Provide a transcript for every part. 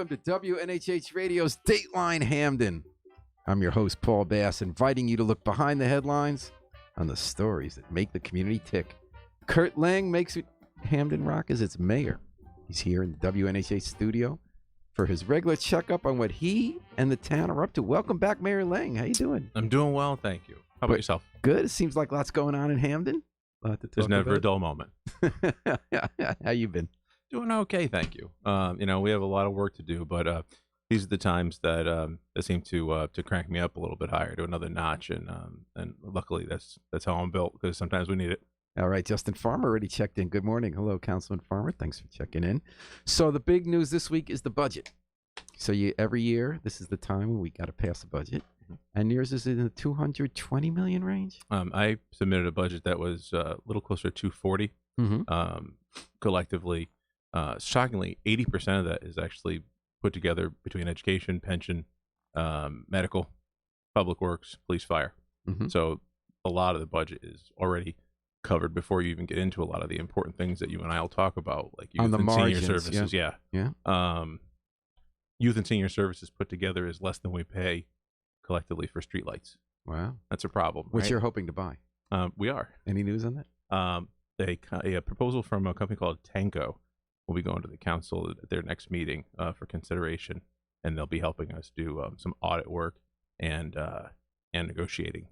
welcome to WNHH Radio's Dateline Hamden. I'm your host, Paul Bass, inviting you to look behind the headlines on the stories that make the community tick. Kurt Lang makes Hamden rock as its mayor. He's here in the WNHH studio for his regular checkup on what he and the town are up to. Welcome back, Mayor Lang. How you doing? I'm doing well, thank you. How about yourself? Good. It seems like lots going on in Hamden. There's never a dull moment. How you been? Doing okay, thank you. We have a lot of work to do, but these are the times that seem to crank me up a little bit higher to another notch, and luckily that's how I'm built, because sometimes we need it. All right, Justin Farmer already checked in. Good morning. Hello, Councilman Farmer. Thanks for checking in. So the big news this week is the budget. So every year, this is the time when we got to pass a budget, and yours is in the $220 million range. I submitted a budget that was a little closer to 240. Collectively. Shockingly, 80% of that is actually put together between education, pension, medical, public works, police, fire. So a lot of the budget is already covered before you even get into a lot of the important things that you and I will talk about, like youth and senior services. Yeah. Youth and senior services put together is less than we pay collectively for streetlights. Wow. That's a problem. Which right? you're hoping to buy. We are. Any news on that? A proposal from a company called Tanco will be going to the council at their next meeting for consideration, and they'll be helping us do some audit work and negotiating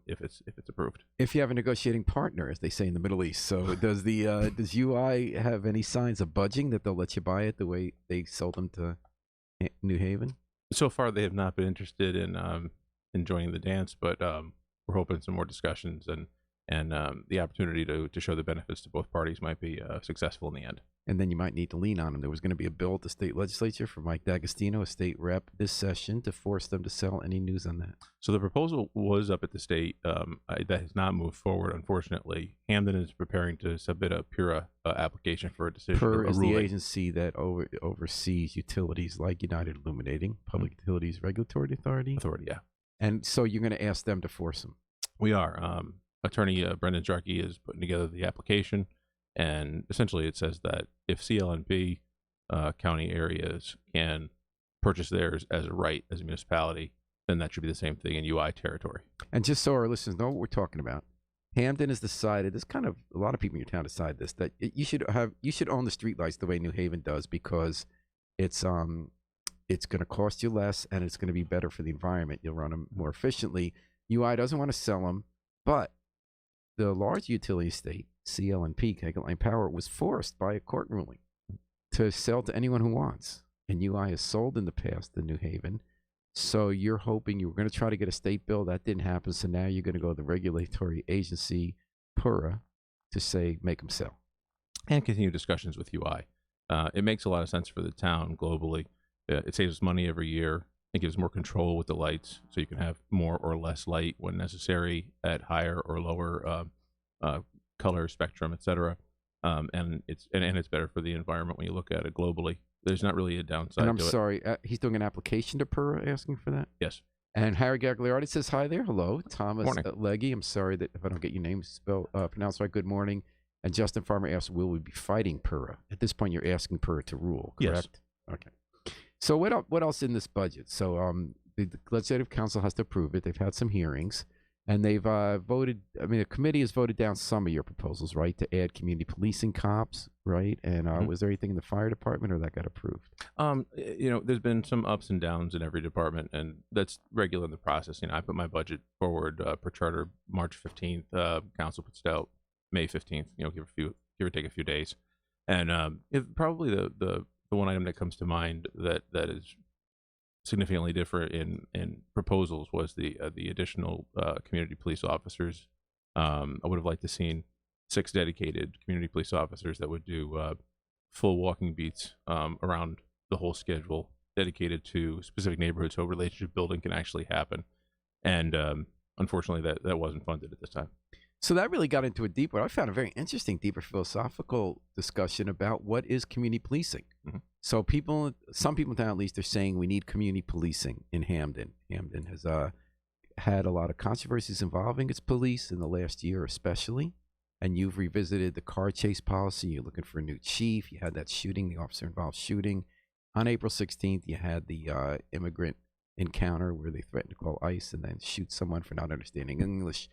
if it's approved. If you have a negotiating partner, as they say in the Middle East. So does does UI have any signs of budging that they'll let you buy it the way they sold them to New Haven? So far, they have not been interested in joining the dance, but we're hoping some more discussions and the opportunity to show the benefits to both parties might be successful in the end. And then you might need to lean on them. There was going to be a bill at the state legislature for Mike D'Agostino, a state rep, this session to force them to sell. Any news on that? So the proposal was up at the state. That has not moved forward, unfortunately. Hamden is preparing to submit a PURA application for a decision. PURA is the agency that oversees utilities like United Illuminating, Public Utilities Regulatory Authority. Yeah. And so you're going to ask them to force them? We are. Attorney Brendan Jarkey is putting together the application, and essentially it says that if CLNP county areas can purchase theirs as a right as a municipality, then that should be the same thing in UI territory. And just so our listeners know what we're talking about, Hamden has decided, this kind of, a lot of people in your town decide this, that you should own the streetlights the way New Haven does, because it's going to cost you less and it's going to be better for the environment. You'll run them more efficiently. UI doesn't want to sell them, but the large utility state, CLNP, Dateline Power, was forced by a court ruling to sell to anyone who wants. And UI has sold in the past to New Haven. So you're hoping you were going to try to get a state bill. That didn't happen. So now you're going to go to the regulatory agency, PURA, to say, make them sell. And continue discussions with UI. It makes a lot of sense for the town globally. It saves money every year. It gives more control with the lights, so you can have more or less light when necessary at higher or lower color spectrum, etc. And it's better for the environment when you look at it globally. There's not really a downside. And I'm sorry, he's doing an application to PURA asking for that? Yes. And Harry Gagliardi says hi there. Hello, Thomas Leggy. I'm sorry that if I don't get your name pronounced right. Good morning. And Justin Farmer asks, will we be fighting PURA? At this point, you're asking PURA to rule, correct? Yes. Okay. So what else in this budget? So the Legislative Council has to approve it. They've had some hearings, and they've voted. I mean, the committee has voted down some of your proposals, right, to add community policing cops, right? And was there anything in the fire department, or that got approved? There's been some ups and downs in every department, and that's regular in the process. I put my budget forward per charter March 15th. Council puts it out May 15th. Give or take a few days, and probably the one item that comes to mind that is significantly different in proposals was the additional community police officers. I would have liked to seen 6 dedicated community police officers that would do full walking beats around the whole schedule, dedicated to specific neighborhoods, so relationship building can actually happen. And unfortunately, that wasn't funded at this time. So that really got into a deeper, I found a very interesting, deeper philosophical discussion about what is community policing. So some people in town, at least, are saying we need community policing in Hamden. Hamden has had a lot of controversies involving its police in the last year especially. And you've revisited the car chase policy. You're looking for a new chief. You had that shooting, the officer-involved shooting. On April 16th, you had the immigrant encounter where they threatened to call ICE and then shoot someone for not understanding English.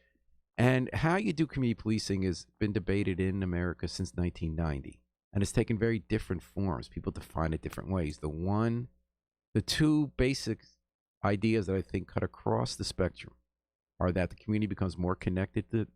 And how you do community policing has been debated in America since 1990, and it's taken very different forms. People define it different ways. The two basic ideas that I think cut across the spectrum are that the community becomes more connected to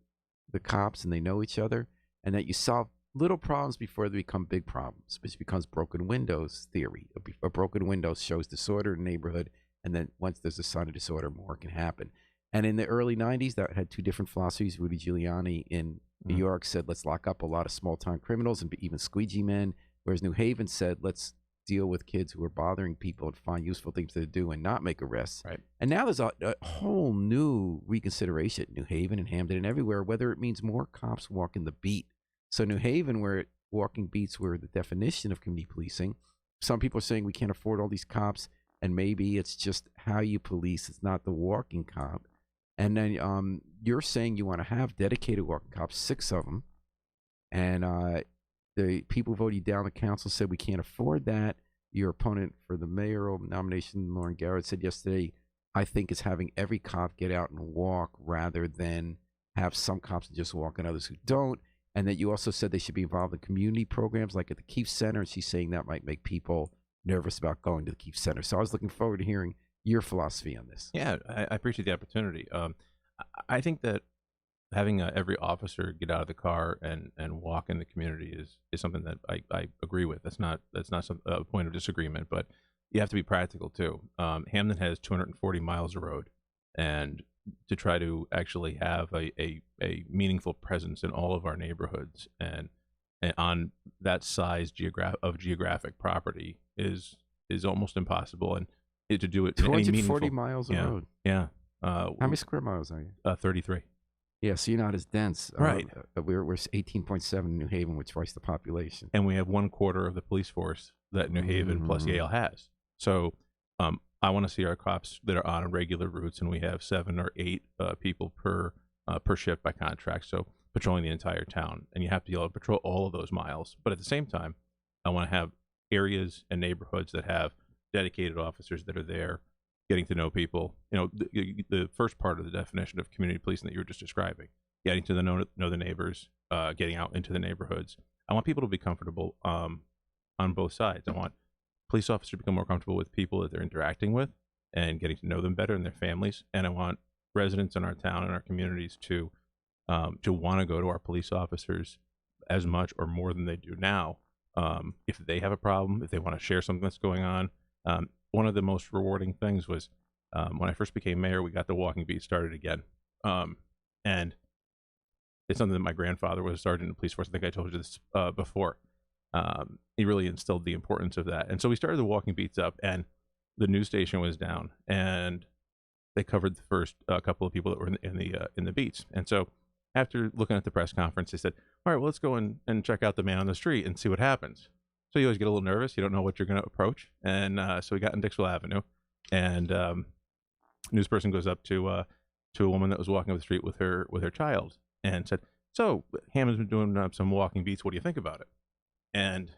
the cops and they know each other, and that you solve little problems before they become big problems, which becomes broken windows theory. A broken window shows disorder in the neighborhood, and then once there's a sign of disorder, more can happen. And in the early 90s, that had two different philosophies. Rudy Giuliani in New York said, let's lock up a lot of small-time criminals and even squeegee men, whereas New Haven said, let's deal with kids who are bothering people and find useful things to do and not make arrests. Right. And now there's a whole new reconsideration in New Haven and Hamden and everywhere, whether it means more cops walking the beat. So New Haven, where walking beats were the definition of community policing, some people are saying we can't afford all these cops, and maybe it's just how you police. It's not the walking cop. And then you're saying you want to have dedicated walking cops, 6 of them, and the people voted you down. The council said we can't afford that. Your opponent for the mayoral nomination, Lauren Garrett, said yesterday, I think it's having every cop get out and walk rather than have some cops just walk and others who don't. And that you also said they should be involved in community programs like at the Keefe Center. And she's saying that might make people nervous about going to the Keefe Center. So I was looking forward to hearing your philosophy on this. Yeah, I appreciate the opportunity. I think that having every officer get out of the car and walk in the community is something that I agree with. That's not a point of disagreement, but you have to be practical too. Hamden has 240 miles of road, and to try to actually have a meaningful presence in all of our neighborhoods and on that size geographic property is almost impossible. And to do it 240 miles of yeah, road. Yeah. How many square miles are you? 33. Yeah, so you're not as dense. Right. We're 18.7 in New Haven, with twice the population. And we have 1/4 of the police force that New Haven plus Yale has. So I want to see our cops that are on regular routes, and we have 7 or 8 people per shift by contract, so patrolling the entire town. And you have to be able to patrol all of those miles. But at the same time, I want to have areas and neighborhoods that have dedicated officers that are there getting to know people. You know, the first part of the definition of community policing that you were just describing, getting to know the neighbors, getting out into the neighborhoods. I want people to be comfortable on both sides. I want police officers to become more comfortable with people that they're interacting with and getting to know them better and their families. And I want residents in our town and our communities to want to go to our police officers as much or more than they do now. If they have a problem, if they want to share something that's going on. One of the most rewarding things was when I first became mayor, we got the walking beat started again. And it's something that my grandfather was a sergeant in the police force. I think I told you this before. He really instilled the importance of that. And so we started the walking beats up, and the news station was down, and they covered the first couple of people that were in the beats. And so after looking at the press conference, they said, all right, well, let's go and check out the man on the street and see what happens. So you always get a little nervous. You don't know what you're going to approach. And so we got in Dixwell Avenue, and news person goes up to a woman that was walking up the street with her child and said, so Hammond's been doing some walking beats. What do you think about it? And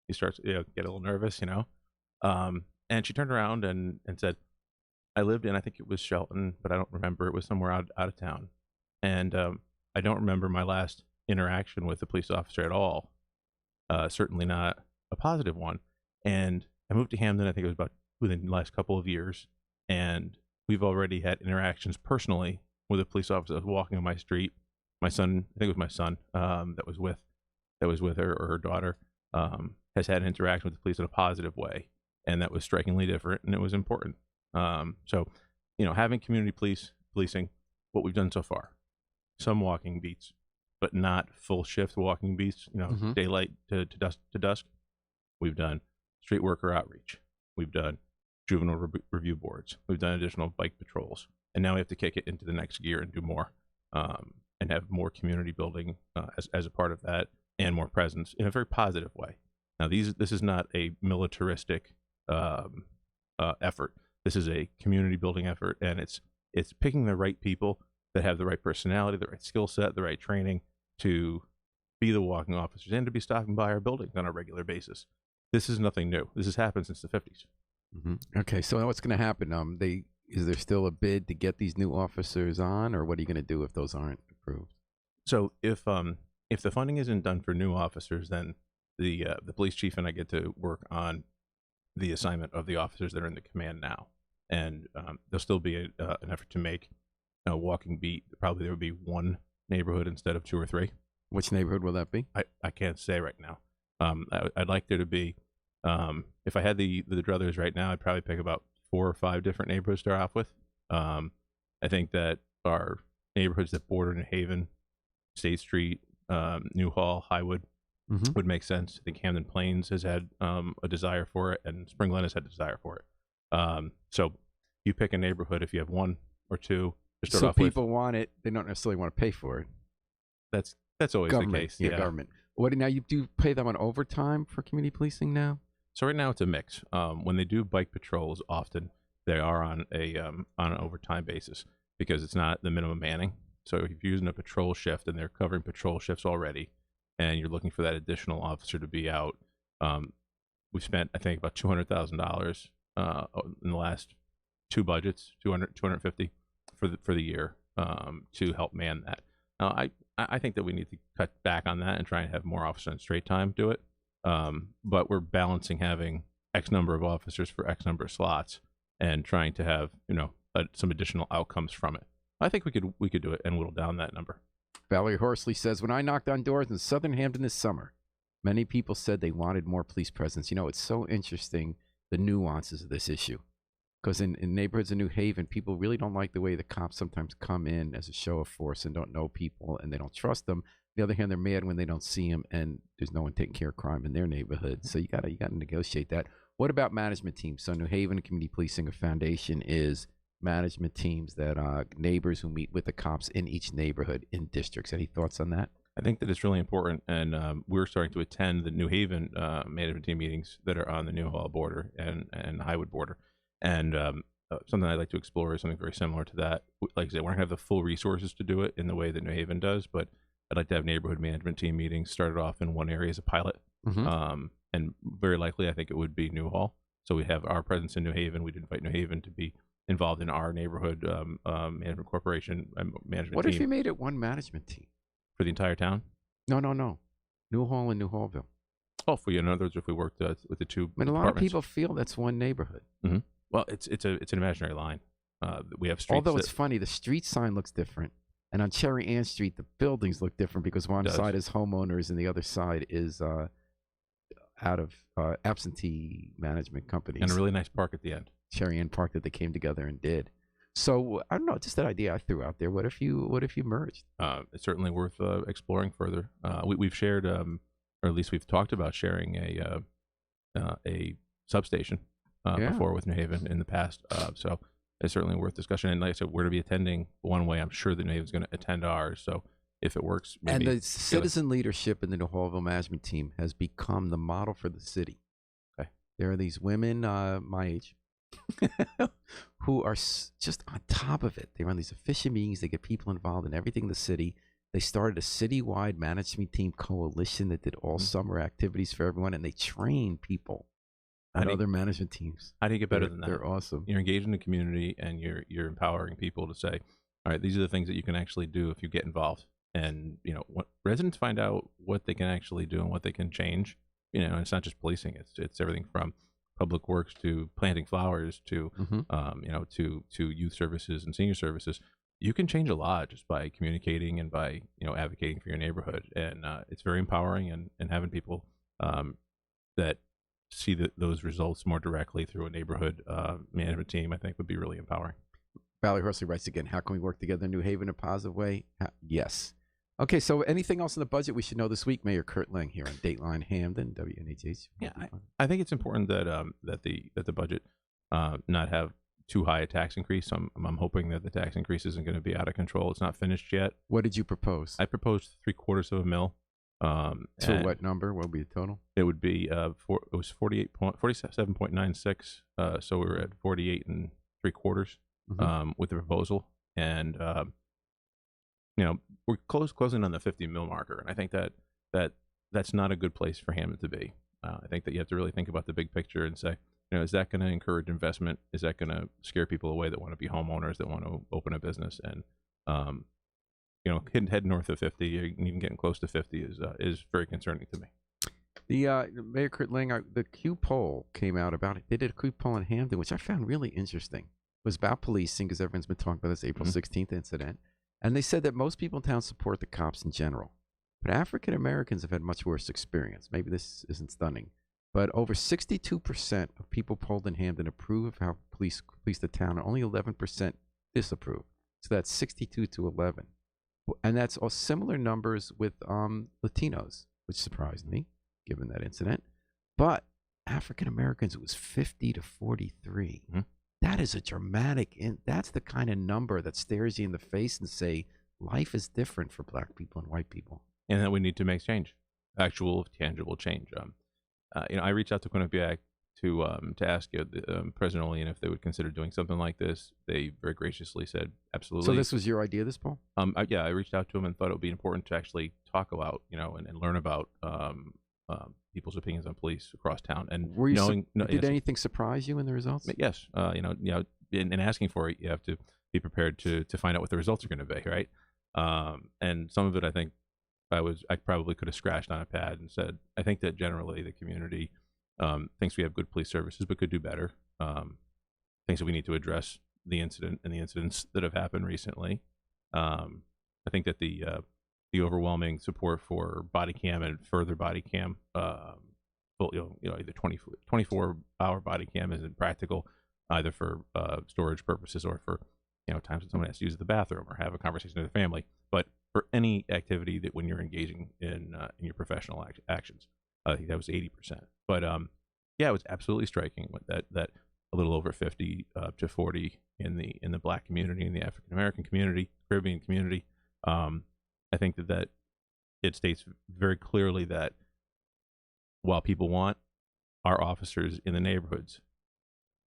he starts get a little nervous, and she turned around and said, I lived in, I think it was Shelton, but I don't remember. It was somewhere out of town. And I don't remember my last interaction with the police officer at all. Certainly not a positive one. And I moved to Hamden, I think it was about within the last couple of years. And we've already had interactions personally with a police officer that was walking on my street. My son, I think it was my son, that was with her, or her daughter, has had an interaction with the police in a positive way. And that was strikingly different, and it was important. So, having community policing, what we've done so far, some walking beats, but not full shift walking beats, daylight to dusk. We've done street worker outreach. We've done juvenile review boards. We've done additional bike patrols. And now we have to kick it into the next gear and do more, and have more community building as a part of that, and more presence in a very positive way. Now, this is not a militaristic effort. This is a community building effort, and it's picking the right people that have the right personality, the right skill set, the right training to be the walking officers and to be stopping by our buildings on a regular basis. This is nothing new. This has happened since the 50s. Okay, so what's going to happen? Is there still a bid to get these new officers on, or what are you going to do if those aren't approved? So if the funding isn't done for new officers, then the police chief and I get to work on the assignment of the officers that are in the command now, and there'll still be an effort to make a walking beat. Probably there would be one neighborhood instead of 2 or 3. Which neighborhood will that be? I can't say right now. I'd like there to be. If I had the druthers right now, I'd probably pick about 4 or 5 different neighborhoods to start off with. I think that our neighborhoods that border New Haven, State Street, Newhall, Highwood would make sense. I think Hamden Plains has had a desire for it, and Spring Glen has had a desire for it. So you pick a neighborhood if you have 1 or 2 to start So off with. people want it; they don't necessarily want to pay for it. That's always Government, the case. yeah, government. What now? You do pay them on overtime for community policing now? So right now it's a mix. When they do bike patrols, often they are on an overtime basis because it's not the minimum manning. So if you're using a patrol shift and they're covering patrol shifts already, and you're looking for that additional officer to be out, we spent I think about $200,000 in the last 2 budgets, 250 for the year to help man that. Now I think that we need to cut back on that and try and have more officers on straight time do it. But we're balancing having X number of officers for X number of slots and trying to have some additional outcomes from it. I think we could do it and whittle down that number. Valerie Horsley says, when I knocked on doors in Southern Hampton this summer, many people said they wanted more police presence. It's so interesting, the nuances of this issue. Because in neighborhoods in New Haven, people really don't like the way the cops sometimes come in as a show of force and don't know people and they don't trust them. On the other hand, they're mad when they don't see them and there's no one taking care of crime in their neighborhood. So you gotta negotiate that. What about management teams? So New Haven Community Policing Foundation is management teams that neighbors who meet with the cops in each neighborhood in districts. Any thoughts on that? I think that it's really important, and we're starting to attend the New Haven management team meetings that are on the Newhall border and Highwood border. And something I'd like to explore is something very similar to that. Like I said, we're not going to have the full resources to do it in the way that New Haven does, but I'd like to have neighborhood management team meetings started off in one area as a pilot. And very likely, I think it would be Newhall. So we have our presence in New Haven. We'd invite New Haven to be involved in our neighborhood management corporation management team. What if you made it one management team? For the entire town? No. Newhall and New Hallville. Oh, in other words, if we worked with the 2 a lot of people feel that's one neighborhood. Well, it's an imaginary line. We have streets. Although it's funny, the street sign looks different, and on Cherry Ann Street, the buildings look different because one side is homeowners and the other side is out of absentee management companies. And a really nice park at the end. Cherry Ann Park that they came together and did. So I don't know, just that idea I threw out there. What if you merged? It's certainly worth exploring further. We've shared, or at least we've talked about sharing a substation before with New Haven in the past. So it's certainly worth discussion. And like I said, we're to be attending one way. I'm sure that New Haven's going to attend ours. So if it works, maybe. And the citizen leadership in the New Hallville management team has become the model for the city. Okay. There are these women my age who are just on top of it. They run these efficient meetings. They get people involved in everything in the city. They started a citywide management team coalition that did all summer activities for everyone, and they train people on other management teams. How do you get better than that? They're awesome. You're engaging the community, and you're empowering people to say, all right, these are the things that you can actually do if you get involved. And what residents find out what they can actually do and what they can change. And it's not just policing; it's everything from public works to planting flowers to to youth services and senior services. You can change a lot just by communicating and by advocating for your neighborhood, and it's very empowering. And having people that see those results more directly through a neighborhood management team, I think, would be really empowering. Valerie Horsley writes again, how can we work together in New Haven in a positive way? Yes. Okay, so anything else in the budget we should know this week? Mayor Kurt Lang here on Dateline Hamden, WNHH. Yeah, I think it's important that that the budget not have too high a tax increase. I'm hoping that the tax increase isn't going to be out of control. It's not finished yet. What did you propose? I proposed 3/4 mil. So what number? What would be the total? It would be it was 47.96. So we were at 48 3/4 with the proposal, and we're closing on the 50 mil marker, and I think that's not a good place for Hammond to be. I think that you have to really think about the big picture and say, is that going to encourage investment? Is that going to scare people away that want to be homeowners, that want to open a business? And um, head north of 50, and even getting close to 50 is very concerning to me. The Mayor Kurt Lang, the Q poll came out about it. They did a Q poll in Hampden, which I found really interesting. It was about policing because everyone's been talking about this April 16th incident. And they said that most people in town support the cops in general. But African Americans have had much worse experience. Maybe this isn't stunning. But over 62% of people polled in Hampden approve of how police the town, and only 11% disapprove. So that's 62 to 11. And that's all similar numbers with Latinos, which surprised me, given that incident. But African Americans, it was 50 to 43. Mm-hmm. That is a dramatic, that's the kind of number that stares you in the face and say, life is different for black people and white people. And that we need to make change, actual, tangible change. I reached out to Quinnipiac to ask President Olean if they would consider doing something like this. They very graciously said, absolutely. So this was your idea, this poll? I reached out to him and thought it would be important to actually talk about, and learn about people's opinions on police across town. And were you did anything surprise you in the results? Yes. In asking for it, you have to be prepared to find out what the results are going to be, right? And some of it, I think, I probably could have scratched on a pad and said, I think that generally the community thinks we have good police services, but could do better. Thinks that we need to address the incident and the incidents that have happened recently. I think that the overwhelming support for body cam and further body cam, either 24-hour body cam isn't practical, either for storage purposes or for times when someone has to use the bathroom or have a conversation with their family. But for any activity that when you're engaging in your professional actions, I think that was 80%. But it was absolutely striking that a little over 50 to 40 in the black community, in the African American community, Caribbean community. I think that it states very clearly that while people want our officers in the neighborhoods,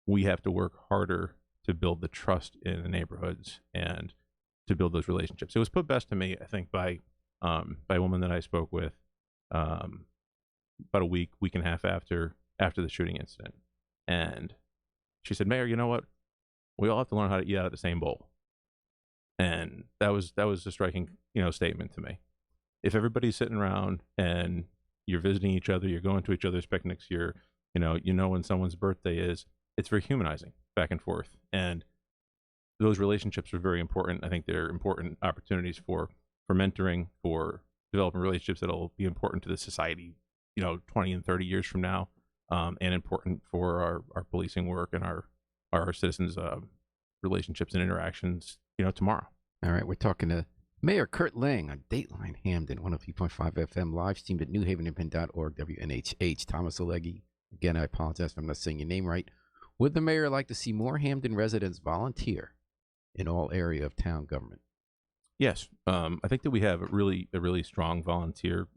we have to work harder to build the trust in the neighborhoods and to build those relationships. It was put best to me, I think, by a woman that I spoke with about a week and a half after the shooting incident. And she said, Mayor, you know what? We all have to learn how to eat out of the same bowl. And that was a striking, statement to me. If everybody's sitting around and you're visiting each other, you're going to each other's picnics, when someone's birthday is, it's very humanizing back and forth. And those relationships are very important. I think they're important opportunities for mentoring, for developing relationships that'll be important to the society, 20 and 30 years from now, and important for our policing work and our citizens' relationships and interactions, tomorrow. All right, we're talking to Mayor Kurt Lang on Dateline Hampden, 103.5 FM, live streamed at newhavenindependent.org, WNHH. Thomas Oleggy, again, I apologize if I'm not saying your name right. Would the mayor like to see more Hampden residents volunteer in all area of town government? Yes, I think that we have a really strong volunteer,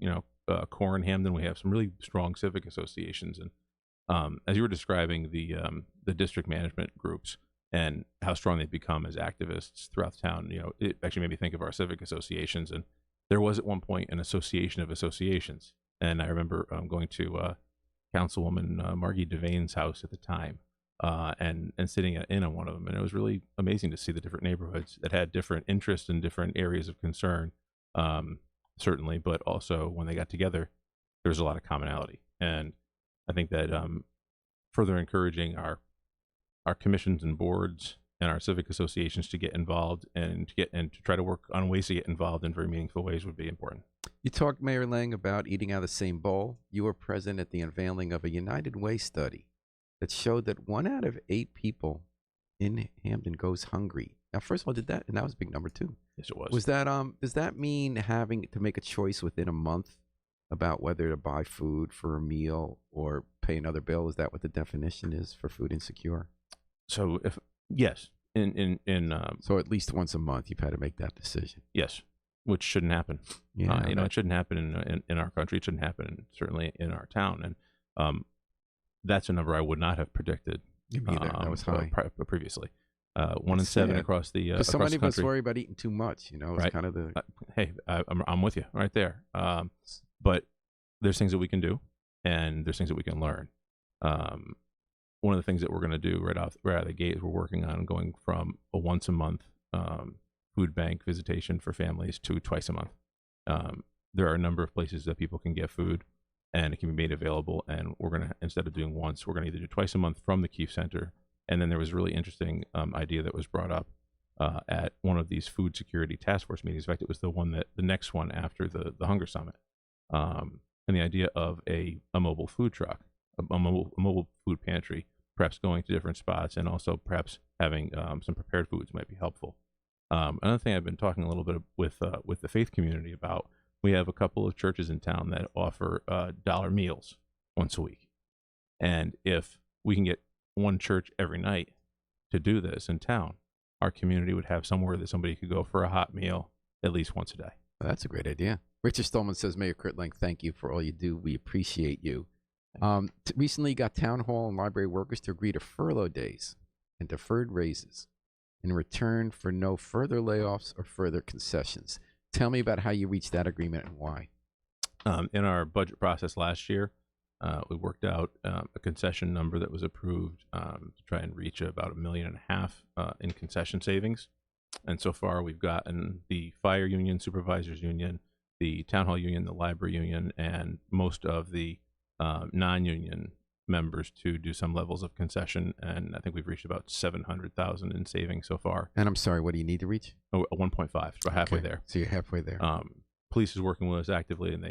core in Hampden. We have some really strong civic associations, and as you were describing the district management groups and how strong they've become as activists throughout the town, it actually made me think of our civic associations. And there was at one point an association of associations, and I remember going to Councilwoman Margie Devane's house at the time. And sitting in on one of them. And it was really amazing to see the different neighborhoods that had different interests and different areas of concern, certainly, but also when they got together, there was a lot of commonality. And I think that further encouraging our commissions and boards and our civic associations to get involved and to try to work on ways to get involved in very meaningful ways would be important. You talked, Mayor Lang, about eating out of the same bowl. You were present at the unveiling of a United Way study that showed that 1 out of 8 people in Hampden goes hungry. Now, first of all, and that was a big number too. Yes, it was. Was that does that mean having to make a choice within a month about whether to buy food for a meal or pay another bill? Is that what the definition is for food insecure? So yes, so at least once a month you've had to make that decision. Yes, which shouldn't happen. Yeah, it shouldn't happen in our country. It shouldn't happen certainly in our town. And that's a number I would not have predicted. That was high previously. 1 in 7 across the across so many the of us country. worry about eating too much. It's right. kind of the. Hey, I'm with you right there. But there's things that we can do. and there's things that we can learn. One of the things that we're going to do right out of the gate is we're working on going from a once a month food bank visitation for families to twice a month. There are a number of places that people can get food, and it can be made available. And we're going to, instead of doing once, we're going to either do twice a month from the Keefe Center. And then there was a really interesting idea that was brought up at one of these food security task force meetings. In fact, it was the next one after the Hunger Summit. And the idea of a mobile food truck, a mobile food pantry, perhaps going to different spots, and also perhaps having some prepared foods might be helpful. Another thing I've been talking a little bit with the faith community about, we have a couple of churches in town that offer dollar meals once a week. And if we can get one church every night to do this in town, our community would have somewhere that somebody could go for a hot meal at least once a day. Well, that's a great idea. Richard Stallman says, Mayor Kurtling, thank you for all you do. We appreciate you. Recently, you got town hall and library workers to agree to furlough days and deferred raises in return for no further layoffs or further concessions. Tell me about how you reached that agreement and why. In our budget process last year, we worked out a concession number that was approved to try and reach about $1.5 million in concession savings. And so far, we've gotten the fire union, supervisors union, the town hall union, the library union, and most of the non-union members to do some levels of concession. And I think we've reached about $700,000 in savings so far. And I'm sorry, what do you need to reach? Oh, 1.5. So about halfway there. So you're halfway there. Police is working with us actively, and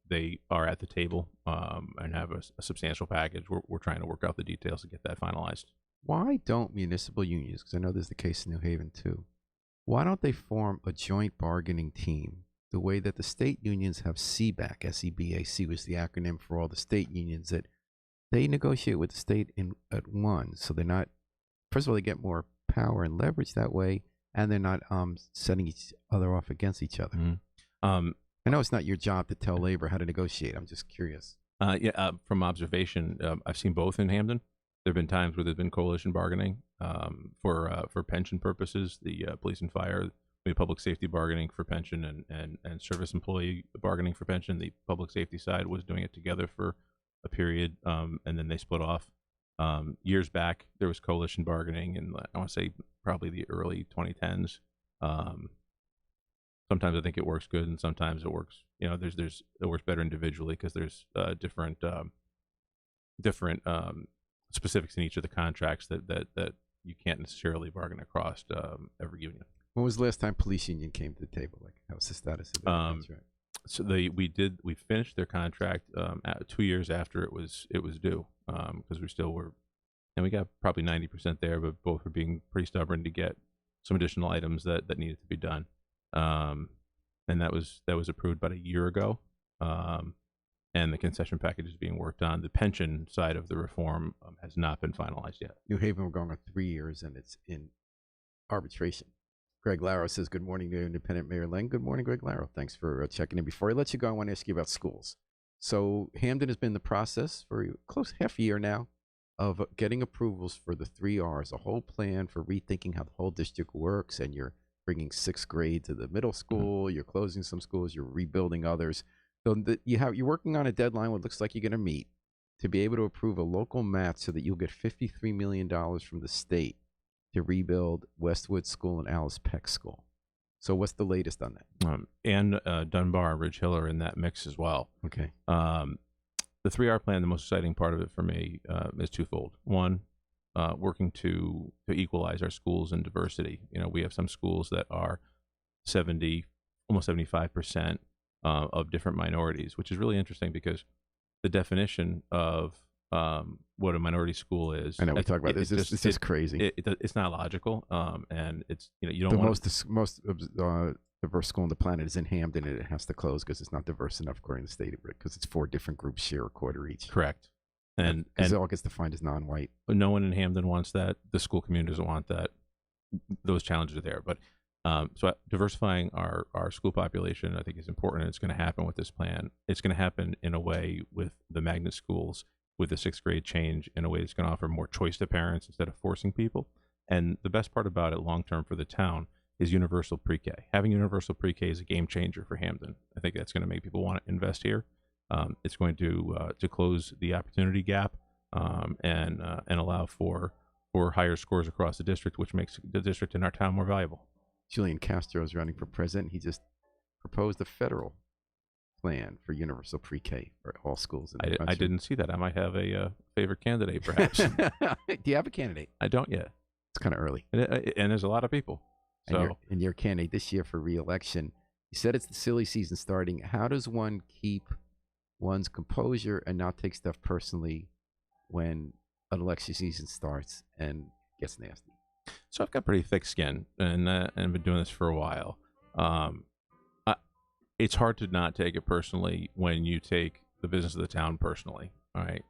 they are at the table and have a substantial package. We're trying to work out the details to get that finalized. Why don't municipal unions, because I know there's the case in New Haven too, why don't they form a joint bargaining team the way that the state unions have CBAC? SEBAC was the acronym for all the state unions, that they negotiate with the state at one. So they're not, first of all, they get more power and leverage that way, and they're not setting each other off against each other. Mm-hmm. I know it's not your job to tell labor how to negotiate. I'm just curious. From observation, I've seen both in Hamden. There have been times where there's been coalition bargaining for pension purposes. The police and fire, we had public safety bargaining for pension, and service employee bargaining for pension. The public safety side was doing it together for a period, and then they split off. Years back, there was coalition bargaining, and I want to say probably the early 2010s. Sometimes I think it works good, and sometimes it works. It works better individually because there's different specifics in each of the contracts that you can't necessarily bargain across every union. When was the last time police union came to the table? Like, how's the status of that contract? So we finished their contract 2 years after it was due, because we still were, and we got probably 90% there, but both were being pretty stubborn to get some additional items that needed to be done. And that was approved about a year ago. And the concession package is being worked on. The pension side of the reform has not been finalized yet. New Haven, we're going on 3 years, and it's in arbitration. Greg Laro says, good morning to Independent Mayor Lang. Good morning, Greg Laro. Thanks for checking in. Before I let you go, I want to ask you about schools. So Hamden has been in the process for close half a year now of getting approvals for the 3 Rs, a whole plan for rethinking how the whole district works, and you're bringing 6th grade to the middle school, mm-hmm. You're closing some schools, you're rebuilding others. So you're working on a deadline what looks like you're going to meet to be able to approve a local match so that you'll get $53 million from the state to rebuild Westwood School and Alice Peck School. So what's the latest on that? And Dunbar and Ridge Hill are in that mix as well. Okay. The 3R plan, the most exciting part of it for me is twofold. One, working to equalize our schools in diversity. We have some schools that are 70, almost 75% of different minorities, which is really interesting because the definition of what a minority school is. I know we talk about this. This is crazy. It's not logical, and it's you don't. The most diverse school on the planet is in Hamden, and it has to close because it's not diverse enough according to the state, because it's 4 different groups share a quarter each. Correct. And it all gets defined as non-white. No one in Hamden wants that. The school community doesn't want that. Those challenges are there, but so diversifying our school population, I think, is important. And it's going to happen with this plan. It's going to happen in a way with the magnet schools, with the 6th grade change, in a way that's going to offer more choice to parents instead of forcing people. And the best part about it long term for the town is universal pre-K. Having universal pre-K is a game changer for Hamden. I think that's going to make people want to invest here. It's going to close the opportunity gap and allow for higher scores across the district, which makes the district in our town more valuable. Julian Castro is running for president. He just proposed a federal plan for universal pre-K for all schools in the country. I didn't see that. I might have a favorite candidate, perhaps. Do you have a candidate? I don't yet. It's kind of early. And there's a lot of people. So And your candidate this year for re-election, you said it's the silly season starting. How does one keep one's composure and not take stuff personally when an election season starts and gets nasty? So I've got pretty thick skin, and I've been doing this for a while. It's hard to not take it personally when you take the business of the town personally. All right.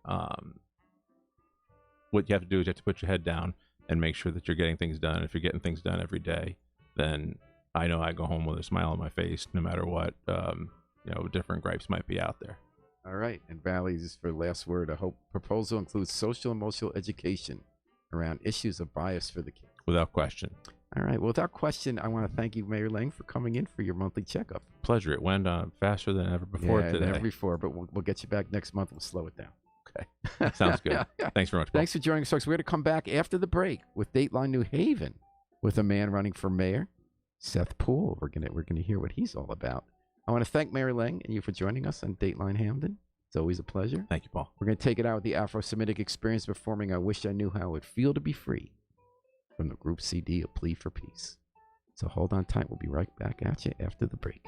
What you have to do is you have to put your head down and make sure that you're getting things done. If you're getting things done every day, then I know I go home with a smile on my face, no matter what different gripes might be out there. All right. And Valley's for the last word. I hope proposal includes social and emotional education around issues of bias for the kids. Without question. All right. Well, without question, I want to thank you, Mayor Lang, for coming in for your monthly checkup. Pleasure. It went faster than ever before today. Than ever before, but we'll get you back next month. We'll slow it down. Okay. Sounds good. Thanks very much, Paul. Thanks for joining us, folks. We're going to come back after the break with Dateline New Haven with a man running for mayor, Seth Poole. We're gonna hear what he's all about. I want to thank Mayor Lang and you for joining us on Dateline Hamden. It's always a pleasure. Thank you, Paul. We're going to take it out with the Afro-Semitic Experience performing I Wish I Knew How It Would Feel to Be Free from the group CD, A Plea for Peace. So hold on tight. We'll be right back at you after the break.